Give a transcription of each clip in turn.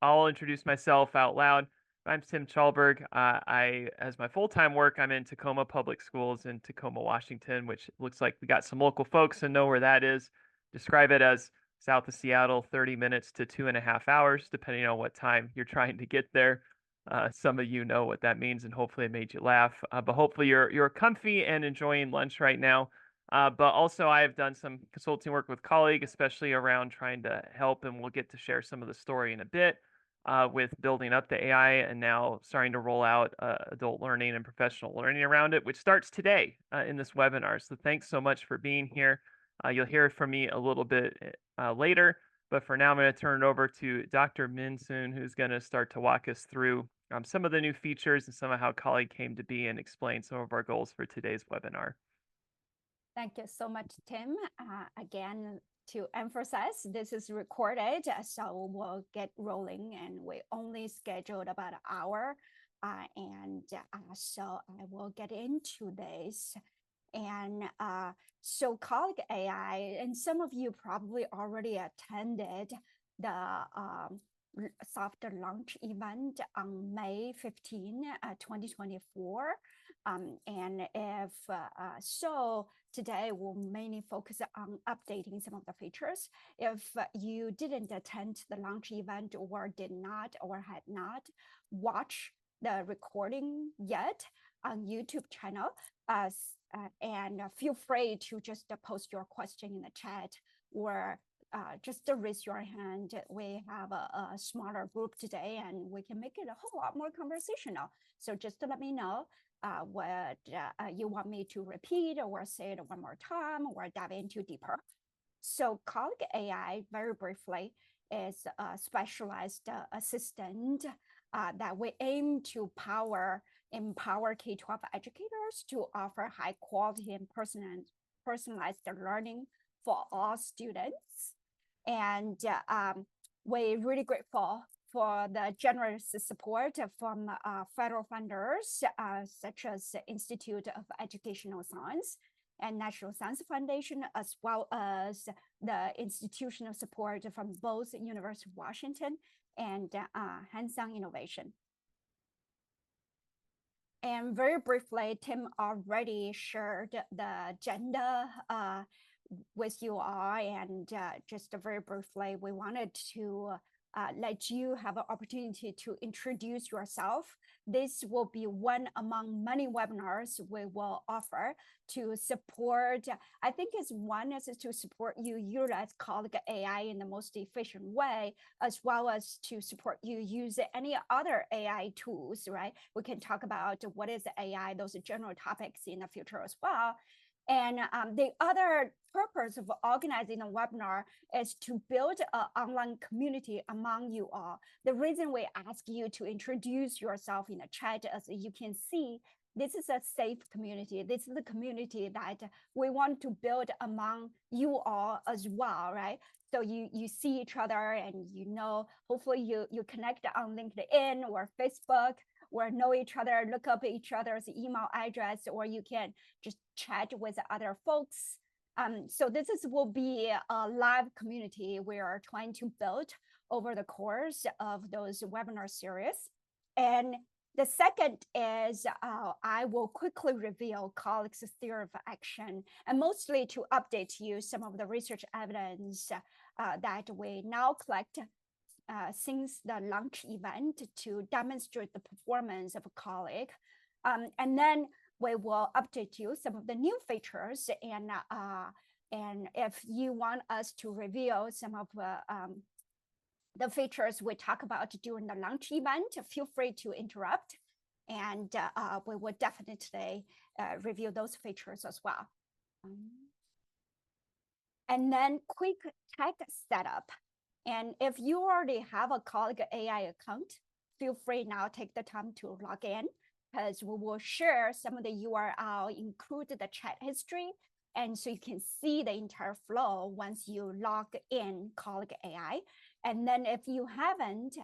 I'll introduce myself out loud. I'm Tim Chalberg. As my full-time work, I'm in Tacoma Public Schools in Tacoma, Washington, which looks like we got some local folks and know where that is. Describe it as south of Seattle, 30 minutes to 2.5 hours, depending on what time you're trying to get there. Some of you know what that means, and hopefully it made you laugh. But hopefully you're comfy and enjoying lunch right now. But also, I have done some consulting work with colleague, especially around trying to help, and we'll get to share some of the story in a bit with building up the AI and now starting to roll out adult learning and professional learning around it, which starts today in this webinar. So thanks so much for being here. You'll hear from me a little bit later, but for now, I'm going to turn it over to Dr. Min Soon, who's going to start to walk us through some of the new features and some of how Colleague came to be and explain some of our goals for today's webinar. Thank you so much, Tim. Again, to emphasize, this is recorded, so we'll get rolling, and we only scheduled about an hour. So I will get into this. And so colleague AI, and some of you probably already attended the soft launch event on May 15, 2024. And if so, today we'll mainly focus on updating some of the features. If you didn't attend the launch event or did not or had not watched the recording yet on YouTube channel, and feel free to just post your question in the chat or just raise your hand. We have a smaller group today, and we can make it a whole lot more conversational. So just let me know what you want me to repeat or say it one more time or dive into deeper. So colleague AI, very briefly, is a specialized assistant that we aim to empower K-12 educators to offer high quality and personalized learning for all students. And we're really grateful for the generous support from federal funders, such as the Institute of Educational Science and National Science Foundation, as well as the institutional support from both University of Washington and Hands-on Innovation. And very briefly, Tim already shared the agenda with you all, and just very briefly, we wanted to let you have an opportunity to introduce yourself. This will be one among many webinars we will offer to support. I think one is to support you utilize colleague AI in the most efficient way, as well as to support you use any other AI tools, right? We can talk about what is AI, those general topics in the future as well. And the other purpose of organizing a webinar is to build an online community among you all. The reason we ask you to introduce yourself in the chat, as you can see, this is a safe community. This is the community that we want to build among you all as well, right? So you see each other, and hopefully you connect on LinkedIn or Facebook, or know each other, look up each other's email address, or you can just chat with other folks. So will be a live community we are trying to build over the course of those webinar series. And the second is I will quickly reveal colleagues' theory of action, and mostly to update you some of the research evidence that we now collect since the launch event to demonstrate the performance of a colleague. And then we will update you some of the new features. And if you want us to reveal some of the features we talk about during the launch event, feel free to interrupt. And we will definitely review those features as well. And then quick tech setup. And if you already have a colleague AI account, feel free now, take the time to log in, because we will share some of the URL, include the chat history, and so you can see the entire flow once you log in colleague AI. And then if you haven't,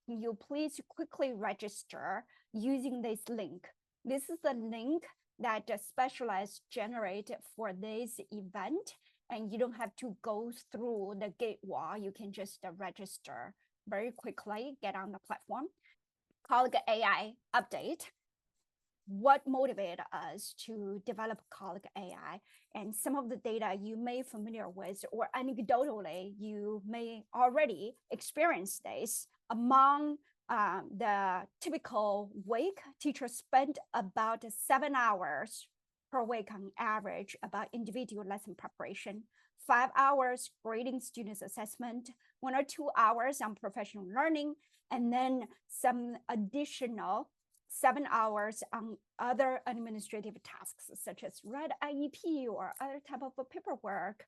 you please quickly register using this link. This is the link that Specialized generated for this event, and you don't have to go through the gate wall. You can just register very quickly get on the platform. Colleague AI update. What motivated us to develop colleague AI, and some of the data you may familiar with, or anecdotally you may already experience this. Among the typical week, teachers spend about 7 hours per week on average about individual lesson preparation, 5 hours grading students assessment, 1 or 2 hours on professional learning, and then some additional 7 hours on other administrative tasks, such as read IEP or other type of paperwork,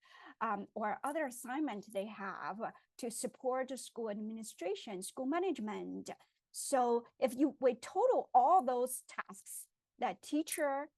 or other assignment they have to support school administration, school management. So if we total all those tasks that teacher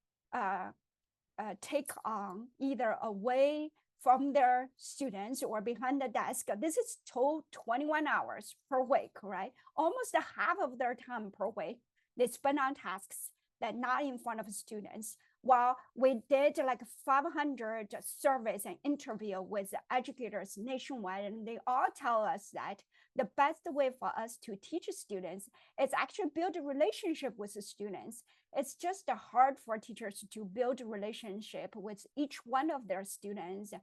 take on either away from their students or behind the desk, this is total 21 hours per week, right? Almost half of their time per week they spend on tasks that not in front of students. While we did like 500 surveys and interview with educators nationwide, and they all tell us that the best way for us to teach students is actually build a relationship with the students. It's just hard for teachers to build a relationship with each one of their students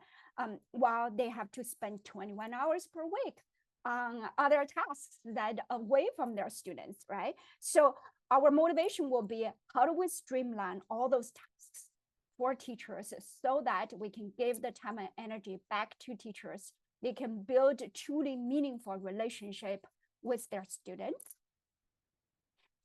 while they have to spend 21 hours per week on other tasks that away from their students, right? So our motivation will be, how do we streamline all those tasks for teachers so that we can give the time and energy back to teachers? They can build a truly meaningful relationship with their students.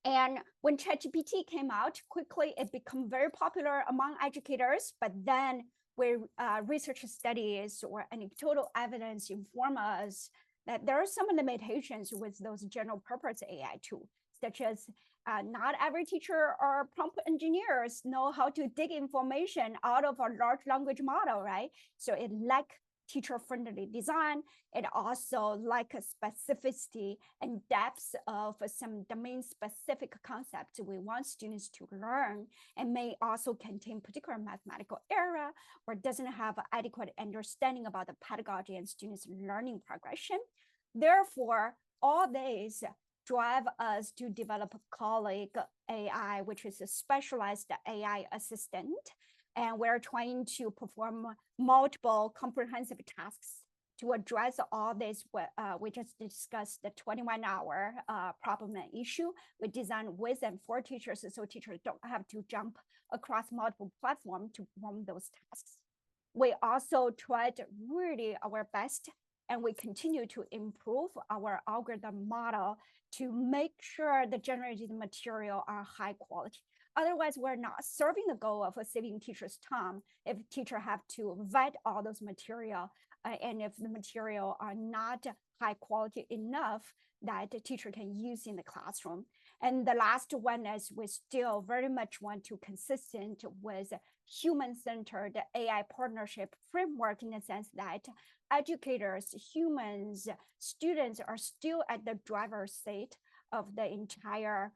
And when ChatGPT came out, quickly it became very popular among educators, but then where research studies or anecdotal evidence inform us that there are some limitations with those general purpose AI tools, such as not every teacher or prompt engineers know how to dig information out of a large language model, right? So it lacks teacher-friendly design. It also lacks specificity and depth of some domain-specific concepts we want students to learn, and may also contain particular mathematical error or doesn't have adequate understanding about the pedagogy and students' learning progression. Therefore, all these drive us to develop colleague AI, which is a specialized AI assistant. And we're trying to perform multiple comprehensive tasks to address all this. We just discussed the 21-hour problem and issue. We design with and for teachers, so teachers don't have to jump across multiple platforms to perform those tasks. We also tried really our best, and we continue to improve our algorithm model to make sure the generated material are high quality. Otherwise, we're not serving the goal of saving teachers' time if teachers have to vet all those material, and if the material are not high quality enough that the teacher can use in the classroom. And the last one is we still very much want to consistent with human-centered AI partnership framework, in the sense that educators, humans, students are still at the driver's seat of the entire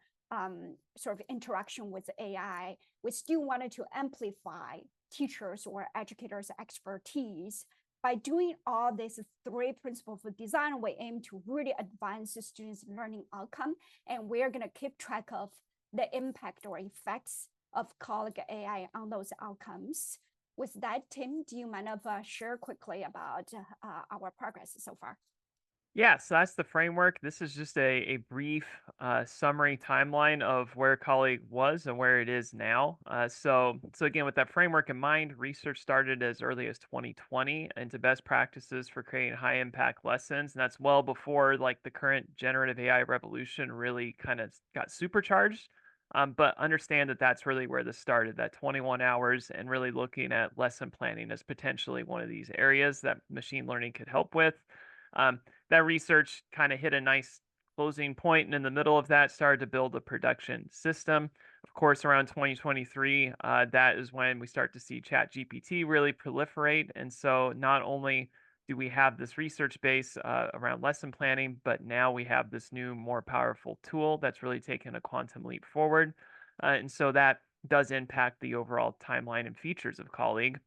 sort of interaction with AI. We still wanted to amplify teachers or educators' expertise. By doing all these 3 principles of design, we aim to really advance the students' learning outcome, and we're going to keep track of the impact or effects of colleague AI on those outcomes. With that, Tim, do you mind share quickly about our progress so far? Yeah, so that's the framework. This is just a brief summary timeline of where Colleague was and where it is now. So again, with that framework in mind, research started as early as 2020 into best practices for creating high impact lessons, and that's well before like the current generative AI revolution really kind of got supercharged. But understand that that's really where this started, that 21 hours, and really looking at lesson planning as potentially one of these areas that machine learning could help with. Um, that research kind of hit a nice closing point, and in the middle of that started to build a production system. Of course, around 2023, that is when we start to see ChatGPT really proliferate. And so not only do we have this research base around lesson planning, but now we have this new, more powerful tool that's really taken a quantum leap forward. And so that does impact the overall timeline and features of Colleague.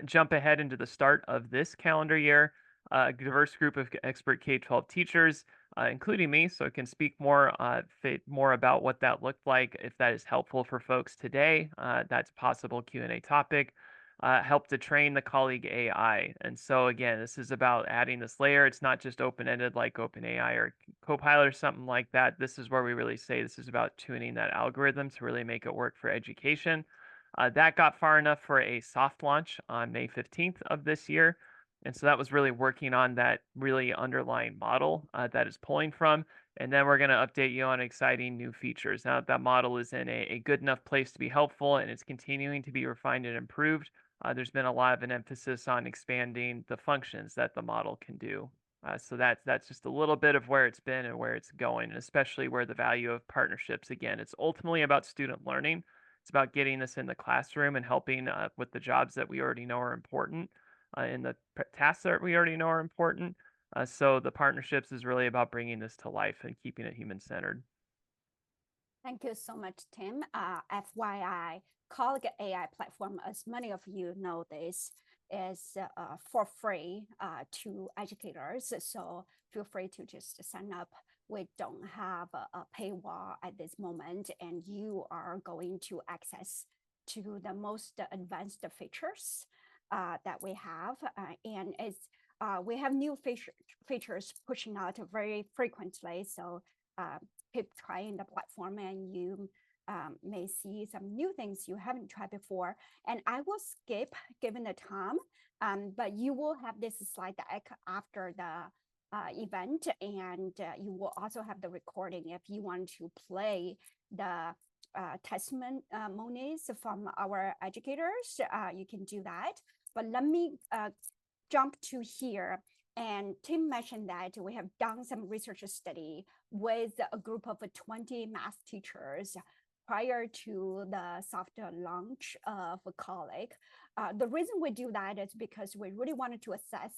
Jump ahead into the start of this calendar year. A diverse group of expert K-12 teachers including me, so it can speak more about what that looked like. If that is helpful for folks today, that's a possible Q&A topic. Help to train the colleague AI. And so again, this is about adding this layer. It's not just open-ended like OpenAI or Copilot or something like that. This is where we really say this is about tuning that algorithm to really make it work for education. That got far enough for a soft launch on May 15th of this year. And so that was really working on that really underlying model that is pulling from. And then we're going to update you on exciting new features. Now that model is in a good enough place to be helpful and it's continuing to be refined and improved, there's been a lot of an emphasis on expanding the functions that the model can do. So that's just a little bit of where it's been and where it's going, and especially where the value of partnerships. Again, it's ultimately about student learning. It's about getting this in the classroom and helping with the jobs that we already know are important in the tasks that we already know are important. So the partnerships is really about bringing this to life and keeping it human-centered. Thank you so much, Tim. FYI, Colleague AI platform, as many of you know this, is for free to educators. So feel free to just sign up. We don't have a paywall at this moment, and you are going to access to the most advanced features that we have. And it's we have new features pushing out very frequently. So keep trying the platform, and you may see some new things you haven't tried before. And I will skip given the time, but you will have this slide deck after the event, and you will also have the recording if you want to play the testimonies from our educators. You can do that. But let me jump to here. And Tim mentioned that we have done some research study with a group of 20 math teachers prior to the soft launch of Colleague. The reason we do that is because we really wanted to assess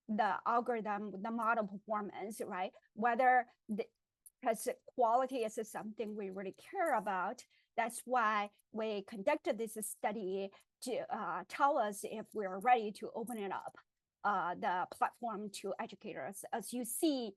the algorithm, the model performance, right? Whether because quality is something we really care about. That's why we conducted this study to tell us if we're ready to open it up, the platform to educators. As you see,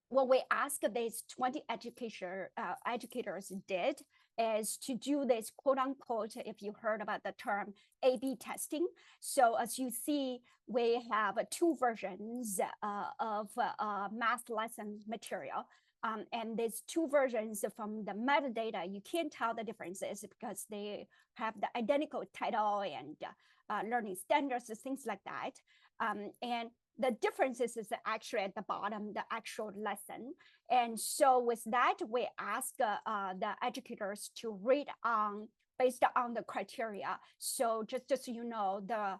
what we asked these 20 educators did is to do this quote unquote, if you heard about the term A/B testing. So as you see, we have two versions of math lesson material. And these two versions from the metadata, you can't tell the differences because they have the identical title and learning standards, things like that. And the differences is actually at the bottom, the actual lesson. And so with that, we ask the educators to rate based on the criteria. So just so you know, the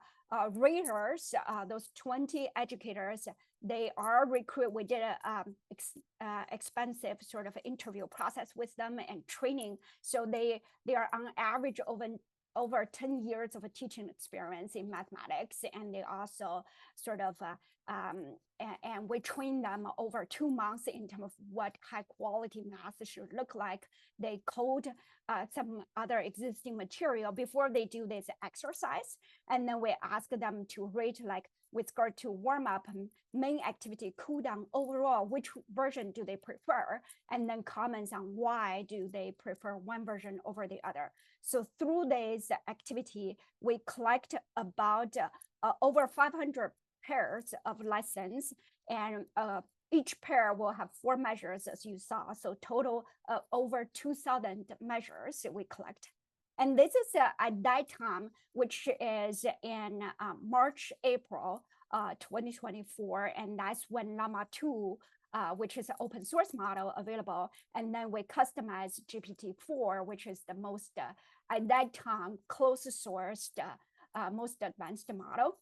raters, those 20 educators, they are recruited. We did an expensive sort of interview process with them and training. So they are on average over 10 years of a teaching experience in mathematics, and they also sort of and we train them over 2 months in terms of what high quality math should look like. They code some other existing material before they do this exercise, and then we ask them to rate, like with regard to warm up, main activity, cool down, overall, which version do they prefer, and then comments on why do they prefer one version over the other. So through this activity, we collect about over 500 pairs of lessons, and each pair will have 4 measures, as you saw. So total over 2,000 measures we collect. And this is at that time, which is in March, April 2024. And that's when Llama 2, which is an open source model, available. And then we customize GPT-4, which is the most, at that time, closest sourced, most advanced model.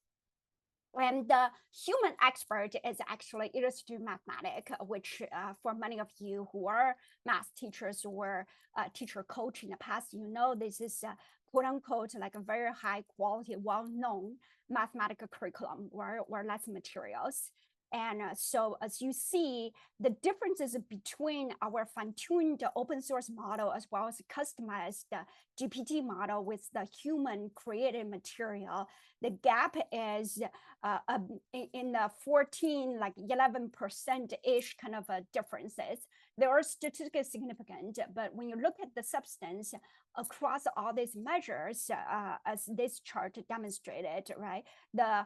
And the human expert is actually illustrative mathematics, which for many of you who are math teachers or teacher coach in the past, you know this is quote unquote like a very high quality, well-known mathematical curriculum or lesson materials. And so as you see, the differences between our fine-tuned open source model as well as customized GPT model with the human created material, the gap is in the 14, like 11%-ish kind of differences. They are statistically significant, but when you look at the substance across all these measures, as this chart demonstrated, right, the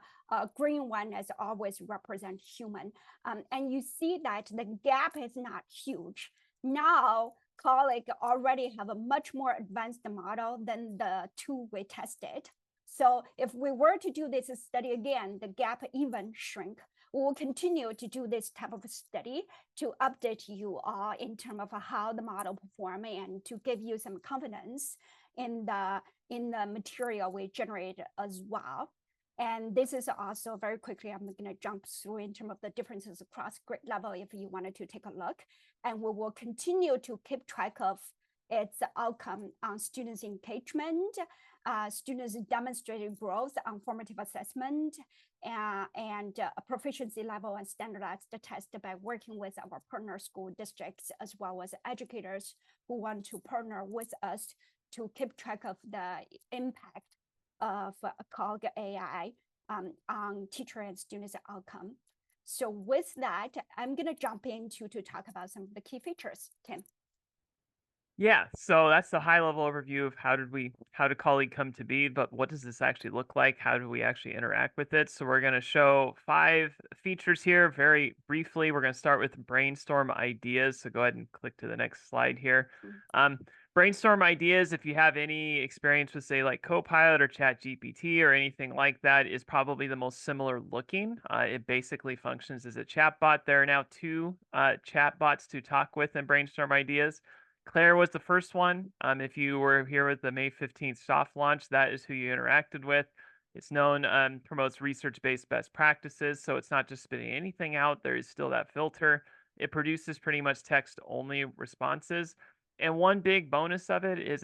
green one as always represent human. And you see that the gap is not huge. Now, colleague already have a much more advanced model than the two we tested. So if we were to do this study again, the gap even shrink. We will continue to do this type of study to update you all in terms of how the model perform and to give you some confidence in the material we generate as well. And this is also very quickly, I'm going to jump through in terms of the differences across grade level if you wanted to take a look. And we will continue to keep track of its outcome on students' engagement, students demonstrated growth on formative assessment, and a proficiency level and standardized the test by working with our partner school districts as well as educators who want to partner with us to keep track of the impact of colleague.ai on teacher and students' outcome. So with that, I'm going to jump into to talk about some of the key features, Tim. Yeah, so that's the high level overview of how did colleague come to be, but what does this actually look like? How do we actually interact with it? So we're going to show 5 features here very briefly. We're going to start with brainstorm ideas. So go ahead and click to the next slide here. Brainstorm ideas, if you have any experience with say like Copilot or ChatGPT or anything like that, is probably the most similar looking. It basically functions as a chatbot. There are now 2 chatbots to talk with and brainstorm ideas. Claire was the first one. If you were here with the May 15th soft launch, that is who you interacted with. It's known, promotes research-based best practices, so it's not just spitting anything out. There is still that filter. It produces pretty much text-only responses. And one big bonus of it is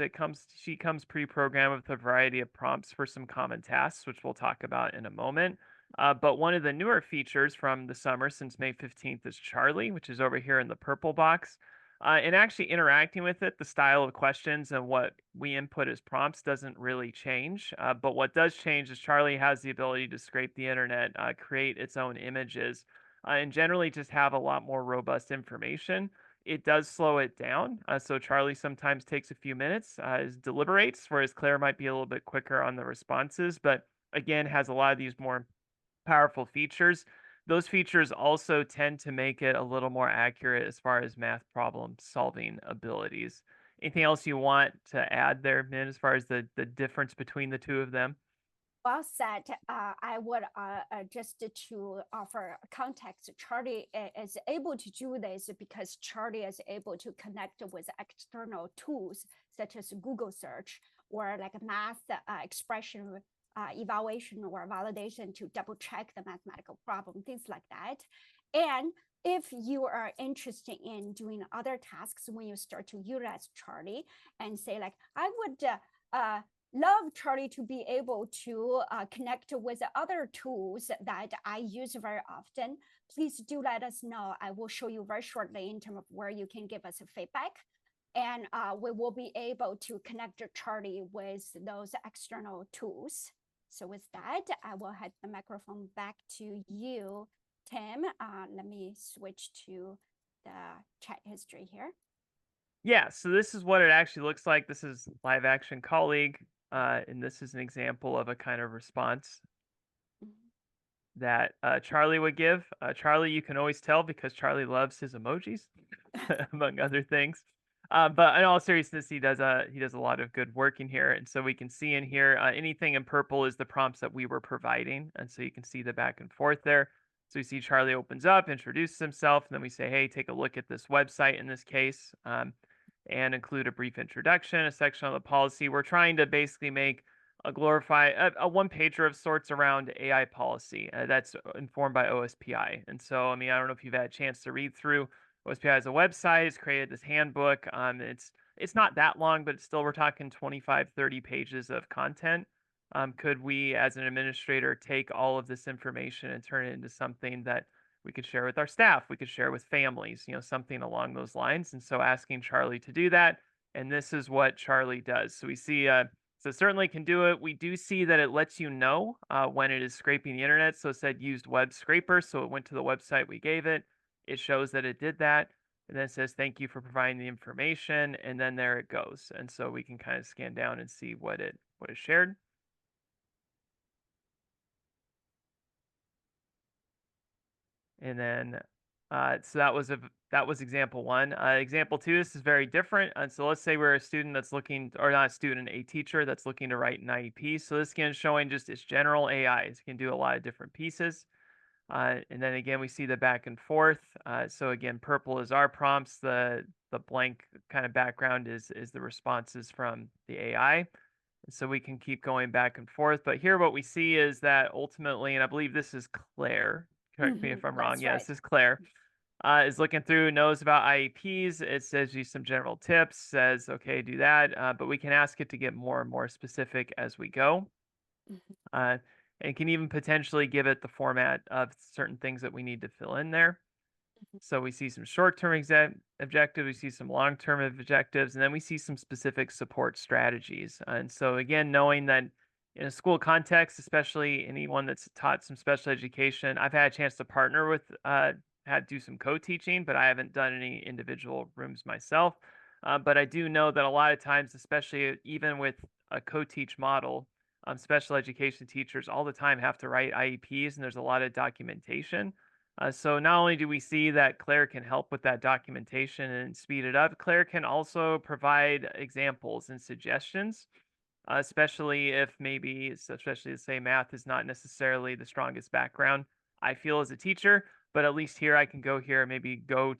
she comes pre-programmed with a variety of prompts for some common tasks, which we'll talk about in a moment. But one of the newer features from the summer since May 15th is Charlie, which is over here in the purple box. And actually interacting with it, the style of questions and what we input as prompts doesn't really change. But what does change is Charlie has the ability to scrape the internet, create its own images, and generally just have a lot more robust information. It does slow it down. So Charlie sometimes takes a few minutes, deliberates, whereas Claire might be a little bit quicker on the responses, but again, has a lot of these more powerful features. Those features also tend to make it a little more accurate as far as math problem solving abilities. Anything else you want to add there, Min, as far as the difference between the 2 of them? Well said. I would just to offer context, Charlie is able to do this because Charlie is able to connect with external tools such as Google search or like math expression evaluation or validation to double check the mathematical problem, things like that. And if you are interested in doing other tasks when you start to utilize Charlie and say like, I would love Charlie to be able to connect with other tools that I use very often, please do let us know. I will show you very shortly in terms of where you can give us a feedback. And we will be able to connect Charlie with those external tools. So with that, I will hand the microphone back to you, Tim. Let me switch to the chat history here. Yeah, so this is what it actually looks like. This is live action colleague, and this is an example of a kind of response that Charlie would give. Charlie, you can always tell because Charlie loves his emojis, among other things. But in all seriousness, he does a lot of good work in here, and so we can see in here anything in purple is the prompts that we were providing, and so you can see the back and forth there. So you see Charlie opens up, introduces himself, and then we say, hey, take a look at this website in this case, and include a brief introduction, a section on the policy. We're trying to basically make a one pager of sorts around AI policy that's informed by OSPI. And so, I mean, I don't know if you've had a chance to read through. OSPI has a website. It's created this handbook. It's not that long, but it's still, we're talking 25, 30 pages of content. Could we, as an administrator, take all of this information and turn it into something that We could share with our staff. We could share with families, something along those lines. And so asking Charlie to do that. And this is what Charlie does. So we see, so certainly can do it. We do see that it lets you know when it is scraping the internet. So it said used web scraper. So it went to the website we gave it. It shows that it did that. And then it says, thank you for providing the information. And then there it goes. And so we can kind of scan down and see what is shared. And then, so that was example one. Example two, this is very different. And so let's say we're a student that's looking, or not a student, a teacher that's looking to write an IEP. So this again is showing just its general AIs. It can do a lot of different pieces. And then again, we see the back and forth. So again, purple is our prompts. The blank kind of background is the responses from the AI. And so we can keep going back and forth. But here what we see is that ultimately, and I believe this is Claire, correct me if I'm wrong. That's Yeah, right. this is Claire. Is looking through, knows about IEPs. It says you some general tips, says, okay, do that. But we can ask it to get more and more specific as we go. And can even potentially give it the format of certain things that we need to fill in there. So we see some short-term objectives, we see some long-term objectives, and then we see some specific support strategies. And so again, knowing that in a school context, especially anyone that's taught some special education, I've had a chance to partner with, had to do some co-teaching, but I haven't done any individual rooms myself. But I do know that a lot of times, especially even with a co-teach model, special education teachers all the time have to write IEPs, and there's a lot of documentation. So not only do we see that Claire can help with that documentation and speed it up, Claire can also provide examples and suggestions, especially if especially to say math is not necessarily the strongest background I feel as a teacher, but at least here I can go here, maybe go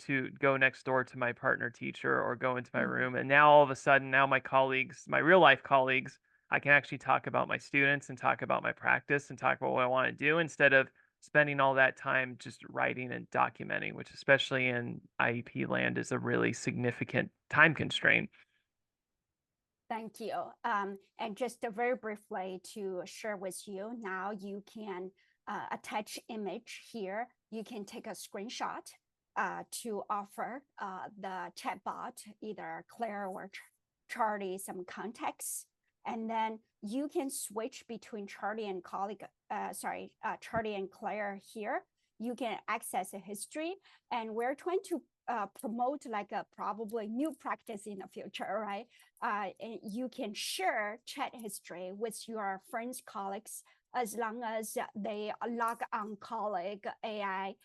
next door to my partner teacher or go into my room. And now all of a sudden, now my colleagues, my real life colleagues, I can actually talk about my students and talk about my practice and talk about what I want to do instead of spending all that time just writing and documenting, which especially in IEP land is a really significant time constraint. Thank you. And just very briefly to share with you, now you can attach image here. You can take a screenshot to offer the chatbot, either Claire or Charlie, some context. And then you can switch between Charlie and Charlie and Claire here. You can access a history, and we're trying to promote like a probably new practice in the future, right? And you can share chat history with your friends, colleagues, as long as they log on colleague.ai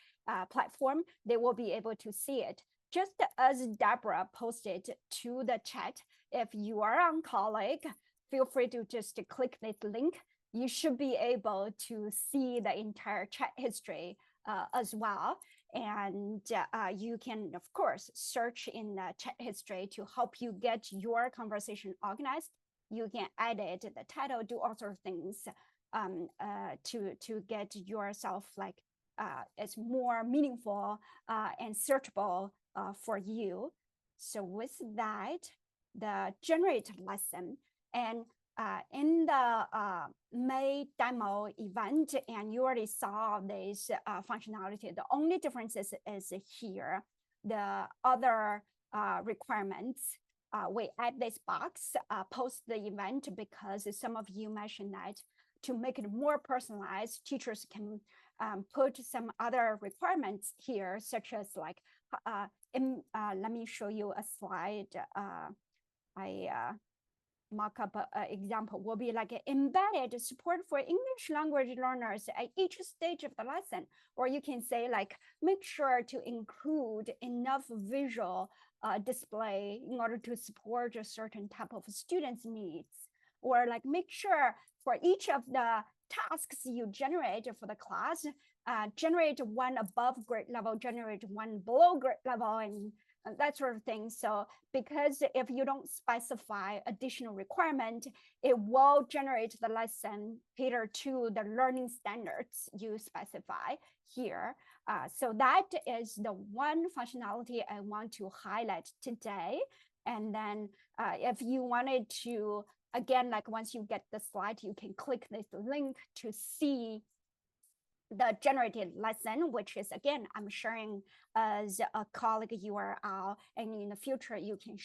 platform, they will be able to see it. Just as Deborah posted to the chat, if you are on colleague, feel free to just click this link. You should be able to see the entire chat history as well. And you can, of course, search in the chat history to help you get your conversation organized. You can edit the title, do all sorts of things to get yourself like it's more meaningful and searchable for you. So with that, the generate lesson, and in the May demo event, and you already saw this functionality. The only difference is here. The other requirements, we add this box post the event because some of you mentioned that to make it more personalized, teachers can put some other requirements here, such as like, let me show you a slide. Mock-up example will be like embedded support for English language learners at each stage of the lesson. Or you can say like, make sure to include enough visual display in order to support a certain type of students' needs. Or like make sure for each of the tasks you generate for the class, generate one above grade level, generate one below grade level, and that sort of thing. So because if you don't specify additional requirement, it will generate the lesson cater to the learning standards you specify here. So that is the one functionality I want to highlight today. And then if you wanted to, again, like once you get the slide, you can click this link to see the generated lesson, which is, again, I'm sharing as a colleague URL, and in the future, you can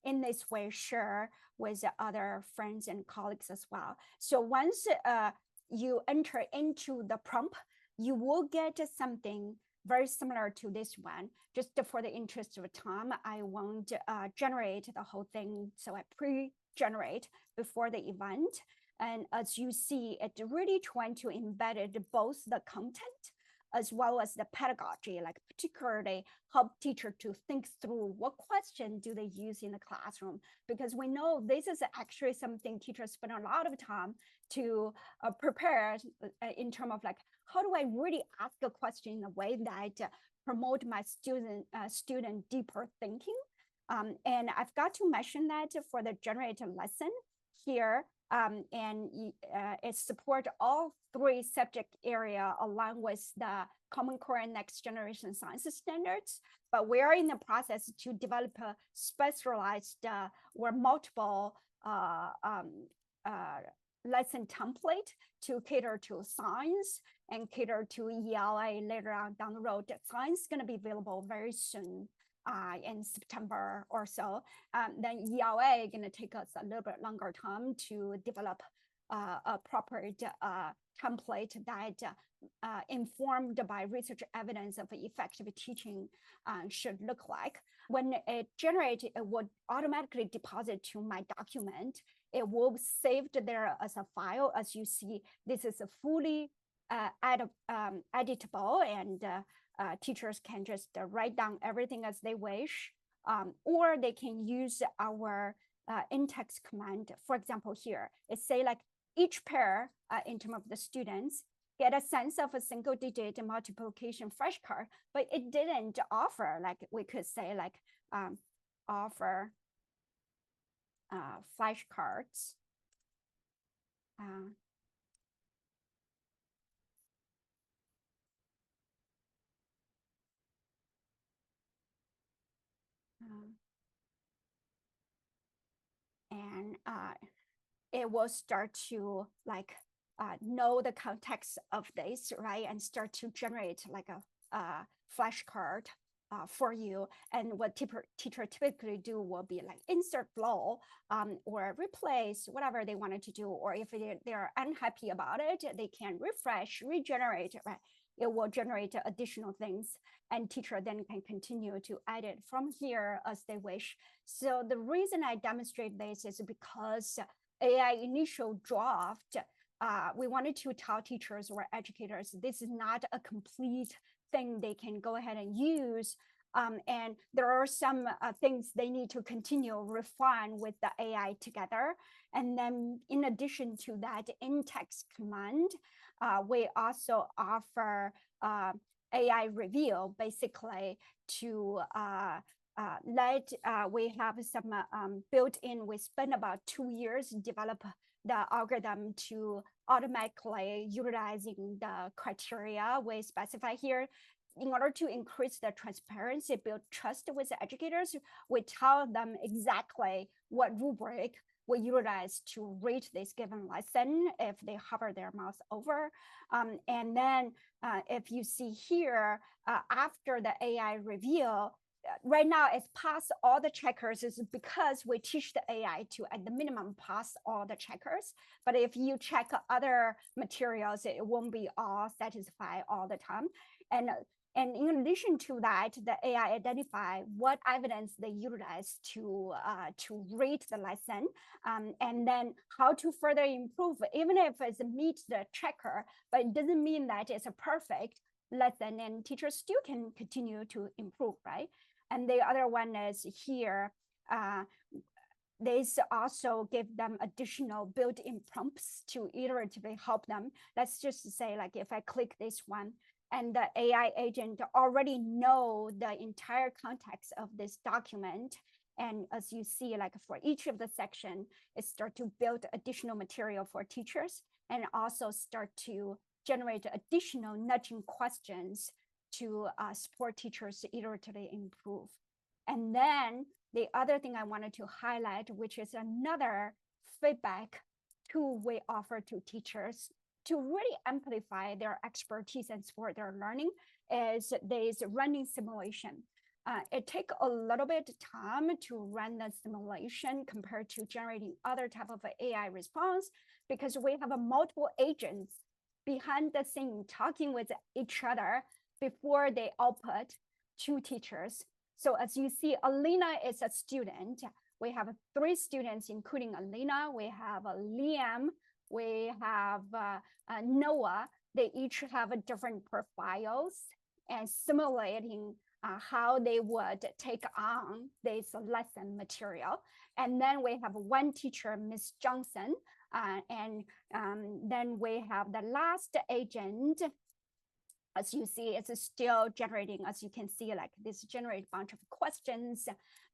in this way share with other friends and colleagues as well. So once you enter into the prompt, you will get something very similar to this one. Just for the interest of time, I won't generate the whole thing. So I pre-generate before the event. And as you see, it really trying to embed both the content as well as the pedagogy, like particularly help teacher to think through what question do they use in the classroom, because we know this is actually something teachers spend a lot of time to prepare in terms of like, how do I really ask a question in a way that promote my student deeper thinking? And I've got to mention that for the generated lesson here, and it support all 3 subject area along with the Common Core and Next Generation Science standards. But we are in the process to develop a specialized or multiple lesson template to cater to science and cater to ELA later on down the road. Science is going to be available very soon. In September or so, then ELA is going to take us a little bit longer time to develop a proper template that informed by research evidence of effective teaching should look like. When it generates, it would automatically deposit to my document. It will be saved there as a file. As you see, this is a fully editable, and teachers can just write down everything as they wish, or they can use our in-text command. For example, here, it say like each pair in terms of the students get a sense of a single-digit multiplication flashcard, but it didn't offer, like we could say like offer flashcards. And it will start to like know the context of this, right? And start to generate like a flashcard for you. And what teacher typically do will be like insert flow or replace whatever they wanted to do. Or if they're unhappy about it, they can refresh, regenerate, right? It will generate additional things, and teacher then can continue to edit from here as they wish. So the reason I demonstrate this is because AI initial draft, we wanted to tell teachers or educators, this is not a complete thing they can go ahead and use. And there are some things they need to continue refine with the AI together. And then in addition to that in-text command, we also offer AI review, basically to we have some built in. We spent about 2 years develop the algorithm to automatically utilizing the criteria we specify here. In order to increase the transparency, build trust with the educators, we tell them exactly what rubric we utilize to rate this given lesson if they hover their mouse over. And then if you see here, after the AI review, right now it's passed all the checkers is because we teach the AI to at the minimum pass all the checkers. But if you check other materials, it won't be all satisfied all the time. And in addition to that, the AI identify what evidence they utilize to rate the lesson, and then how to further improve, even if it's meet the checker, but it doesn't mean that it's a perfect lesson, and teachers still can continue to improve, right? And the other one is here. This also give them additional built-in prompts to iteratively help them. Let's just say, like, if I click this one, and the AI agent already know the entire context of this document. And as you see, like for each of the section, it start to build additional material for teachers, and also start to generate additional nudging questions to support teachers to iteratively improve. And then the other thing I wanted to highlight, which is another feedback tool we offer to teachers to really amplify their expertise and support their learning is this running simulation. It takes a little bit of time to run the simulation compared to generating other type of AI response, because we have a multiple agents behind the scene talking with each other before they output to teachers. So as you see, Alina is a student. We have 3 students, including Alina. We have Liam. We have Noah. They each have different profiles and simulating how they would take on this lesson material. And then we have one teacher, Miss Johnson, and then we have the last agent. As you see, it's still generating, as you can see, like this generate a bunch of questions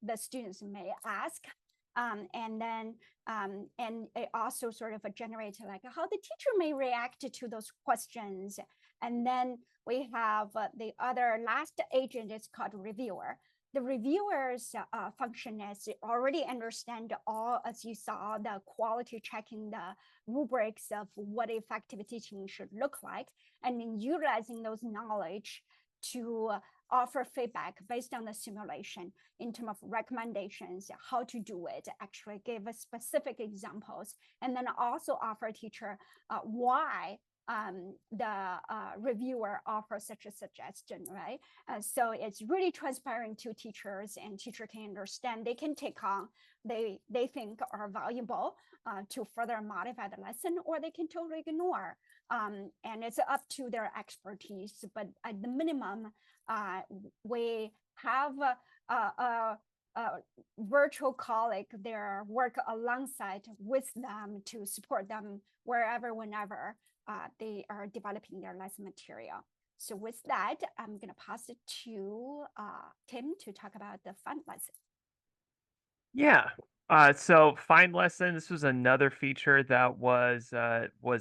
the students may ask. And it also sort of generates like how the teacher may react to those questions. And then we have the other last agent is called reviewer. The reviewer's function is already understand all, as you saw, the quality checking, the rubrics of what effective teaching should look like, and then utilizing those knowledge to offer feedback based on the simulation in terms of recommendations, how to do it, actually give us specific examples, and then also offer teacher why the reviewer offers such a suggestion, right? So it's really transparent to teachers, and teacher can understand, they can take on, they think are valuable to further modify the lesson, or they can totally ignore. And it's up to their expertise, but at the minimum, we have a virtual colleague there work alongside with them to support them wherever, whenever they are developing their lesson material. So with that, I'm going to pass it to Tim to talk about the fun lesson. Yeah. So Find Lesson, this was another feature that was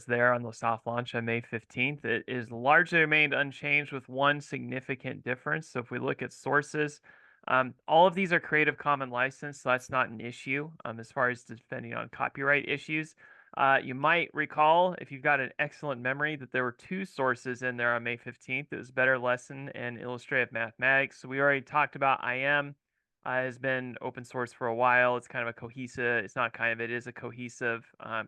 there on the soft launch on May 15th. It is largely remained unchanged with one significant difference. So if we look at sources, all of these are Creative Commons license, so that's not an issue as far as defending on copyright issues. You might recall, if you've got an excellent memory, that there were 2 sources in there on May 15th. It was Better Lesson and Illustrative Mathematics. So we already talked about IM. Has been open source for a while. It's kind of a cohesive, it's not kind of, it is a cohesive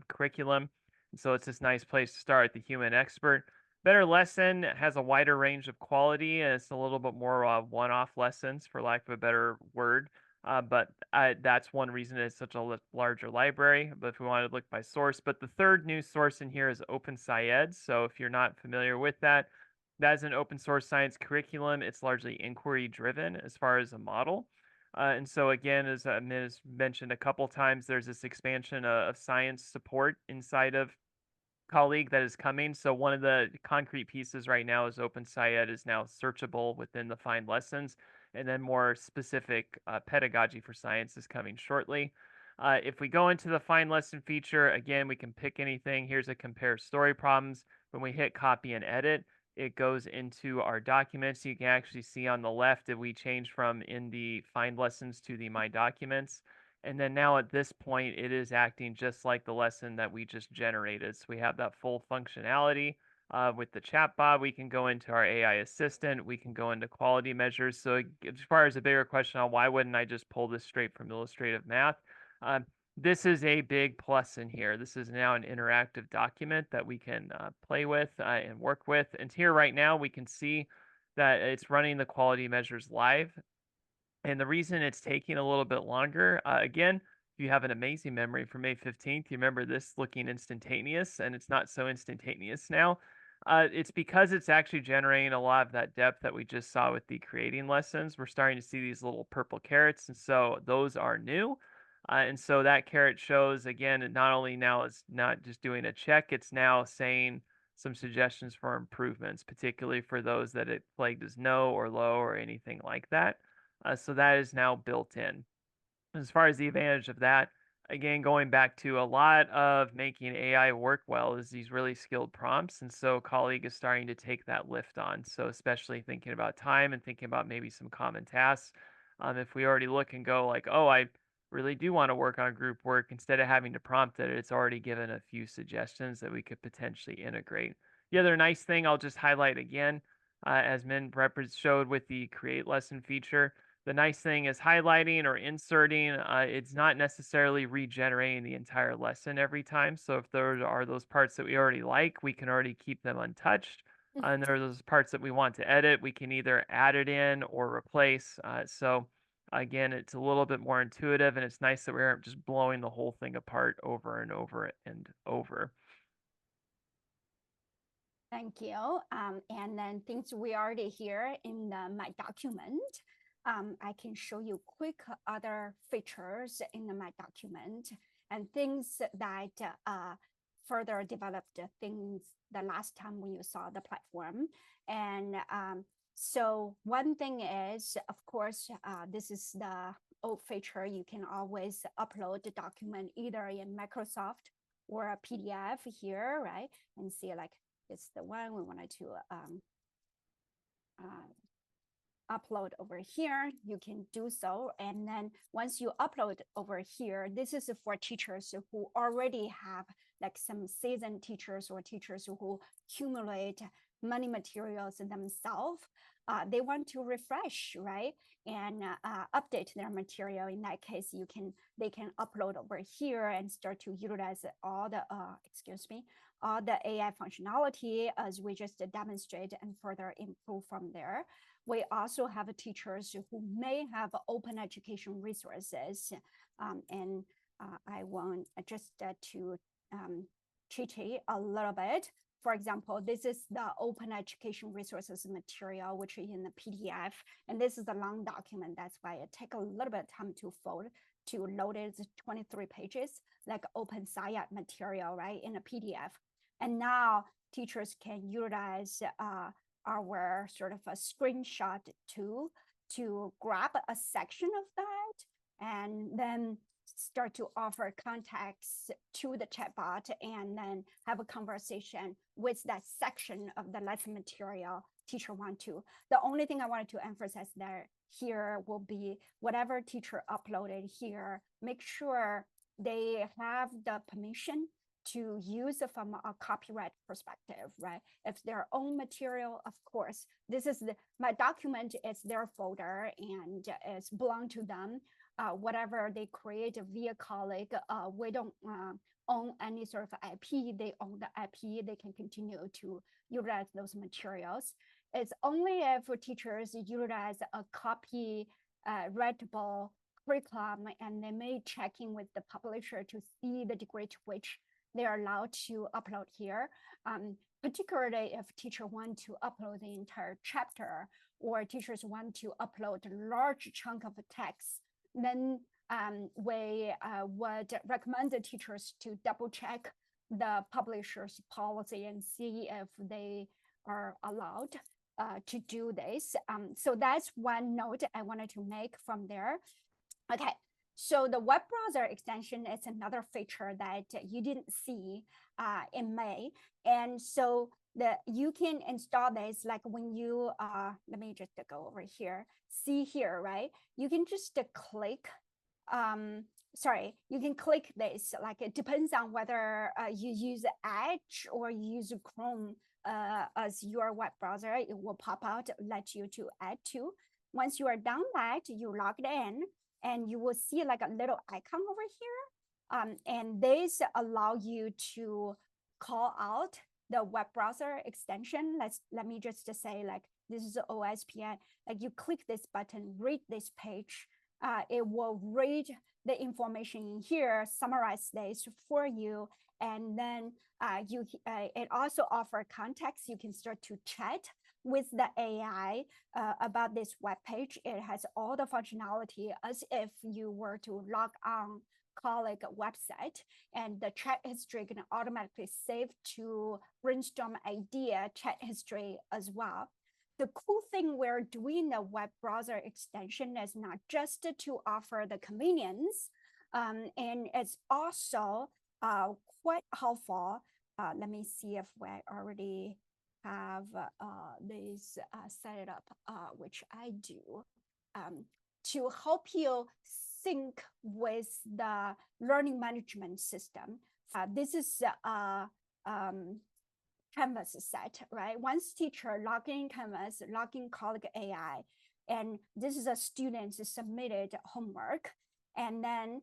curriculum. And so it's this nice place to start, the human expert. Better Lesson has a wider range of quality, and it's a little bit more one-off lessons, for lack of a better word. But that's one reason it's such a larger library. But if we want to look by source, but the third new source in here is OpenSciEd. So if you're not familiar with that, that is an open source science curriculum. It's largely inquiry driven as far as a model. And so again, as Ms. mentioned a couple times, there's this expansion of science support inside of Colleague that is coming. So one of the concrete pieces right now is OpenSciEd is now searchable within the Find Lessons, and then more specific pedagogy for science is coming shortly. If we go into the Find Lesson feature, again, we can pick anything. Here's a compare story problems. When we hit copy and edit, it goes into our documents. You can actually see on the left that we change from in the Find Lessons to the My Documents. And then now at this point, it is acting just like the lesson that we just generated. So we have that full functionality. With the chatbot, we can go into our AI assistant. We can go into quality measures. So as far as a bigger question on why wouldn't I just pull this straight from illustrative math, this is a big plus in here. This is now an interactive document that we can play with and work with. And here right now, we can see that it's running the quality measures live. And the reason it's taking a little bit longer, again, if you have an amazing memory from May 15th, you remember this looking instantaneous, and it's not so instantaneous now. It's because it's actually generating a lot of that depth that we just saw with the creating lessons. We're starting to see these little purple carrots, and so those are new. And so that carrot shows, again, it not only now is not just doing a check, it's now saying some suggestions for improvements, particularly for those that it flagged as no or low or anything like that. So that is now built in. As far as the advantage of that, again, going back to a lot of making AI work well is these really skilled prompts. And so Colleague is starting to take that lift on. So especially thinking about time and thinking about maybe some common tasks. If we already look and go like, oh, I really do want to work on group work, instead of having to prompt it, it's already given a few suggestions that we could potentially integrate. The other nice thing I'll just highlight again, as Min showed with the create lesson feature, the nice thing is highlighting or inserting, it's not necessarily regenerating the entire lesson every time. So if there are those parts that we already like, we can already keep them untouched. And there are those parts that we want to edit, we can either add it in or replace. So again, it's a little bit more intuitive, and it's nice that we aren't just blowing the whole thing apart over and over and over. Thank you. And then things we already hear in my document, I can show you quick other features in my document and things that further developed things the last time when you saw the platform. And so one thing is, of course, this is the old feature. You can always upload the document either in Microsoft or a PDF here, right? And see like, it's the one we wanted to upload over here. You can do so. And then once you upload over here, this is for teachers who already have like some seasoned teachers or teachers who accumulate many materials themselves. They want to refresh, right? And update their material. In that case, they can upload over here and start to utilize all the all the AI functionality as we just demonstrated and further improve from there. We also have teachers who may have open education resources, and I want just to cheat a little bit. For example, this is the open education resources material, which is in the PDF, and this is a long document. That's why it takes a little bit of time to load it. It's 23 pages, like open SciEd material, right, in a PDF. And now teachers can utilize our sort of a screenshot tool to grab a section of that and then start to offer context to the chatbot and then have a conversation with that section of the lesson material teacher want to. The only thing I wanted to emphasize there here will be whatever teacher uploaded here, make sure they have the permission to use it from a copyright perspective, right? If their own material, of course, this is my document is their folder and it's belong to them. Whatever they create via colleague, we don't own any sort of IP. They own the IP. They can continue to utilize those materials. It's only if teachers utilize a copy readable curriculum and they may check in with the publisher to see the degree to which they are allowed to upload here, particularly if teacher want to upload the entire chapter or teachers want to upload a large chunk of text, then we would recommend the teachers to double check the publisher's policy and see if they are allowed to do this. So that's one note I wanted to make from there. Okay, so the web browser extension is another feature that you didn't see in May. And so you can install this like when you, let me just go over here, see here, right? You can just click, you can click this, like it depends on whether you use Edge or you use Chrome as your web browser. It will pop out, let you to add to. Once you are done that, you log in, and you will see like a little icon over here. And this allow you to call out the web browser extension. Let me just say like, this is OSPN. Like you click this button, read this page. It will read the information in here, summarize this for you. And then it also offers context. You can start to chat with the AI about this web page. It has all the functionality as if you were to log on colleague website, and the chat history can automatically save to brainstorm idea chat history as well. The cool thing we're doing the web browser extension is not just to offer the convenience, and it's also quite helpful. Let me see if we already have this set it up, which I do, to help you sync with the learning management system. This is a Canvas set, right? Once teacher log in Canvas, log in colleague.ai, and this is a student's submitted homework. And then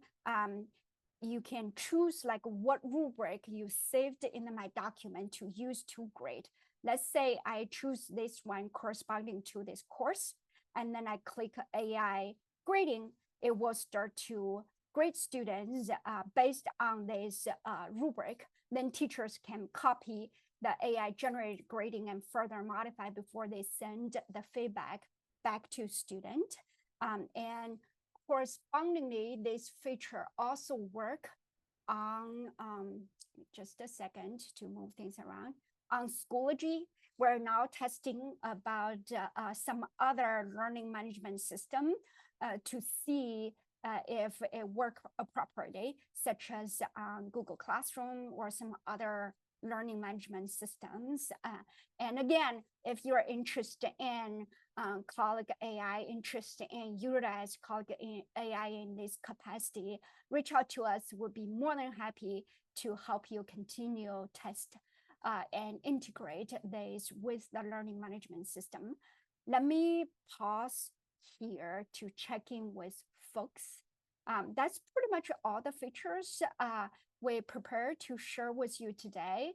you can choose like what rubric you saved in my document to use to grade. Let's say I choose this one corresponding to this course, and then I click AI grading. It will start to grade students based on this rubric. Then teachers can copy the AI generated grading and further modify before they send the feedback back to student. And correspondingly, this feature also work on, just a second to move things around, on Schoology. We're now testing about some other learning management system to see if it works properly, such as Google Classroom or some other learning management systems. And again, if you're interested in colleague.ai, interested in utilize colleague.ai in this capacity, reach out to us. We'll be more than happy to help you continue test and integrate this with the learning management system. Let me pause here to check in with folks. That's pretty much all the features we prepared to share with you today.